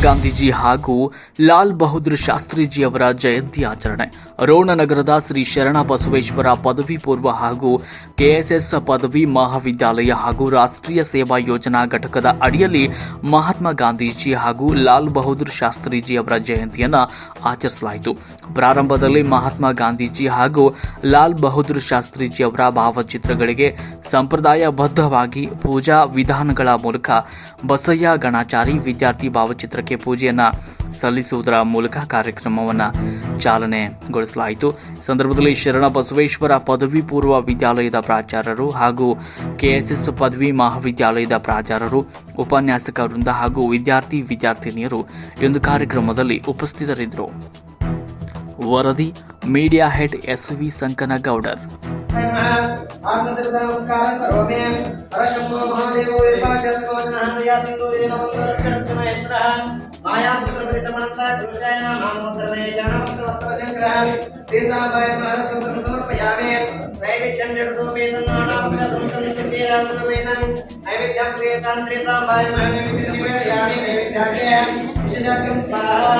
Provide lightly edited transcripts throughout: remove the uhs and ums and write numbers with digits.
ಗಾಂಧೀಜಿ ಹಾಗೂ ಲಾಲ್ ಬಹದ್ದೂರ್ ಶಾಸ್ತ್ರೀಜಿಯವರ ಜಯಂತಿ ಆಚರಣೆ. ರೋಣನಗರದ ಶ್ರೀ ಶರಣ ಬಸವೇಶ್ವರ ಪದವಿ ಪೂರ್ವ ಹಾಗೂ ಕೆಎಸ್ಎಸ್ ಪದವಿ ಮಹಾವಿದ್ಯಾಲಯ ಹಾಗೂ ರಾಷ್ಟ್ರೀಯ ಸೇವಾ ಯೋಜನಾ ಘಟಕದ ಅಡಿಯಲ್ಲಿ ಮಹಾತ್ಮ ಗಾಂಧೀಜಿ ಹಾಗೂ ಲಾಲ್ ಬಹದ್ದೂರ್ ಶಾಸ್ತ್ರೀಜಿಯವರ ಜಯಂತಿಯನ್ನು ಆಚರಿಸಲಾಯಿತು. ಪ್ರಾರಂಭದಲ್ಲಿ ಮಹಾತ್ಮ ಗಾಂಧೀಜಿ ಹಾಗೂ ಲಾಲ್ ಬಹದ್ದೂರ್ ಶಾಸ್ತ್ರೀಜಿಯವರ ಭಾವಚಿತ್ರಗಳಿಗೆ ಸಂಪ್ರದಾಯಬದ್ಧವಾಗಿ ಪೂಜಾ ವಿಧಾನಗಳ ಮೂಲಕ ಬಸಯ್ಯ ಗಣಾಚಾರಿ ವಿದ್ಯಾರ್ಥಿ ಭಾವಚಿತ್ರಕ್ಕೆ ಪೂಜೆಯನ್ನ ಸಲ್ಲಿಸುವುದರ ಮೂಲಕ ಕಾರ್ಯಕ್ರಮವನ್ನು ಚಾಲನೆಗೊಳಿಸಲಾಯಿತು. ಸಂದರ್ಭದಲ್ಲಿ ಶರಣ ಬಸವೇಶ್ವರ ಪದವಿ ಪೂರ್ವ ವಿದ್ಯಾಲಯದ ಪ್ರಾಚಾರ್ಯರು ಹಾಗೂ ಕೆಎಸ್ಎಸ್ ಪದವಿ ಮಹಾವಿದ್ಯಾಲಯದ ಪ್ರಾಚಾರ್ಯರು, ಉಪನ್ಯಾಸಕ ವೃಂದ ಹಾಗೂ ವಿದ್ಯಾರ್ಥಿನಿಯರು ಈ ಒಂದು ಕಾರ್ಯಕ್ರಮದಲ್ಲಿ ಉಪಸ್ಥಿತರಿದ್ದರು. ವರದಿ ಮೀಡಿಯಾ ಹೆಡ್ ಎಸ್.ವಿ. ಸಂಕನಗೌಡರ್. ನಮಸ್ಕಾರ ಕರೋಮಿ ಹರಶಂಭೋ ಮಹಾದೇವೋ ವಿರ್ಪಾಶತ್ಕೋಜನಹಂದಯಾ ಸಿಂಧೂರೇನ ಮಂಗಲಕ್ಷಣಕ್ಷಮಯೇಂದ್ರ ಮಾಯಾಸುತ್ರಪತಿತಮನಂತ ಕೃಷ್ಣಾಯ ನಾಮೋತ್ತರಮೇ ಜಾಣಮಂತವಸ್ತ್ರಶಂಕರಃ ಶ್ರೀಸಾಂಬಾಯ ಮಹಾರಸೂತ್ರಂ ಸಮರ್ಪಯಾಮಿ ನೈವೇದ್ಯಂ ಜಡದೋಪೇತನ್ನಾನಾಮಕ್ಷಸಂತಂ ಸಿದ್ಧಿರಾಜೋಪೇತಂ ನೈವೇದ್ಯಂ ಪ್ರೇತಾಂ ಶ್ರೀಸಾಂಬಾಯ ಮಹಾನೈವೇದ್ಯಂ ನಿವೇದಯಾಮಿ ನೈವೇದ್ಯಾಗ್ರೇ ವಿಶೇಷಾರ್ಘ್ಯಂ ಸ್ವಾಹಾ.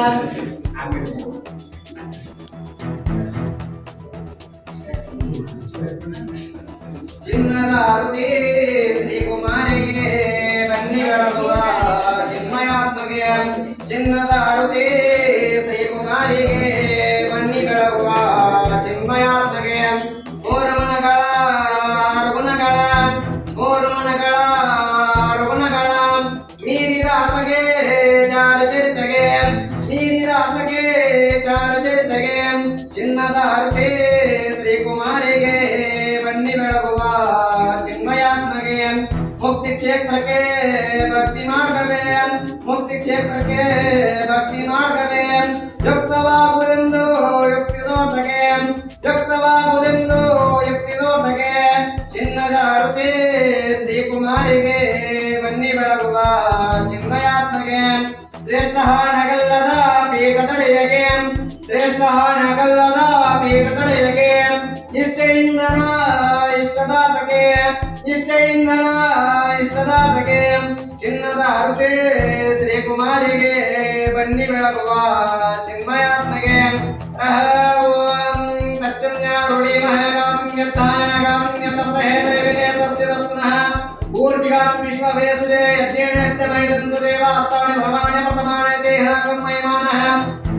ಚಿನ್ನದ ಆರತಿ ಶ್ರೀ ಕುಮಾರಿಗೆ ಬನ್ನಿಗಳಗುವ ಚಿನ್ಮಯಾತ್ಮಗೆ, ಚಿನ್ನದ ಆರತಿ ಶ್ರೀ ಕುಮಾರಿಗೆ ಬನ್ನಿಗಳಗುವ ಚಿನ್ಮಯಾತ್ಮಗೆ, ಮೂರು ಮನಗಳ ಮೀರಿದ ಆತಗೆ ಚಾರು ಚರಿತೆಗೆ, ಚಿನ್ನದ ಆರತಿ ಶ್ರೀ ಕುಮಾರಿಗೆ ಬನ್ನಿ ಬೆಳಗುವ ಚಿನ್ಮಯಾತ್ಮಗೆ, ಮುಕ್ತಿ ಕ್ಷೇತ್ರಕ್ಕೆ ಭಕ್ತಿ ಮಾರ್ಗವೇ ಯುಕ್ತವಾಗುವುದೆಂದು ಯುಕ್ತಿದೋಟಗೆ ಚಿನ್ನದ ಆರತಿ ಶ್ರೀ ಕುಮಾರಿಗೆ ಬನ್ನಿ ಬೆಳಗುವ ಚಿನ್ಮಯಾತ್ಮಗೆ, ಶ್ರೇಷ್ಠ ನಗಲ್ಲದ ಪೀಠ ತಡೆಯಗೆ ನಿಷ್ಠೆಯಿಂದನ ಇಷ್ಟದಾತಗೆ ಚಿನ್ನದ ಆರತಿ ಶ್ರೀ ಕುಮಾರಿಗೆ ಬನ್ನಿ ಬೆಳಗುವ ಚಿನ್ಮಯಾತ್ಮಗೆ. ಓಂ ತಚ್ಚನ್ಯಾರುಡಿ ಊರ್ಜಿಗಾತ್ ವಿಶ್ವವೇಸುರೇ ಯಜ್ಞೇನತ್ಯಮೈದಂತು ದೇವಾಸ್ತಾನಿ ಧರ್ಮಾಣಿ ಪ್ರಥಮಾಣಿ ದೇಹಾಕಂ ಮಯಮಾನಃ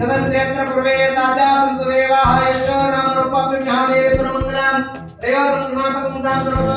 ತದಂತ್ರೇತ್ರ ಪೂರ್ವೇ ಸಾಜಾತಂತು ದೇವಾಃ ಯಶ್ಚೋ ನಾಮ ರೂಪಾಭ್ಯಾಂ ದೇವಿ ಸುರಮಂಗಲಂ ರೇವತಂ ನಾಟಕಂ ಸಾಂಸ್ಕೃತೋ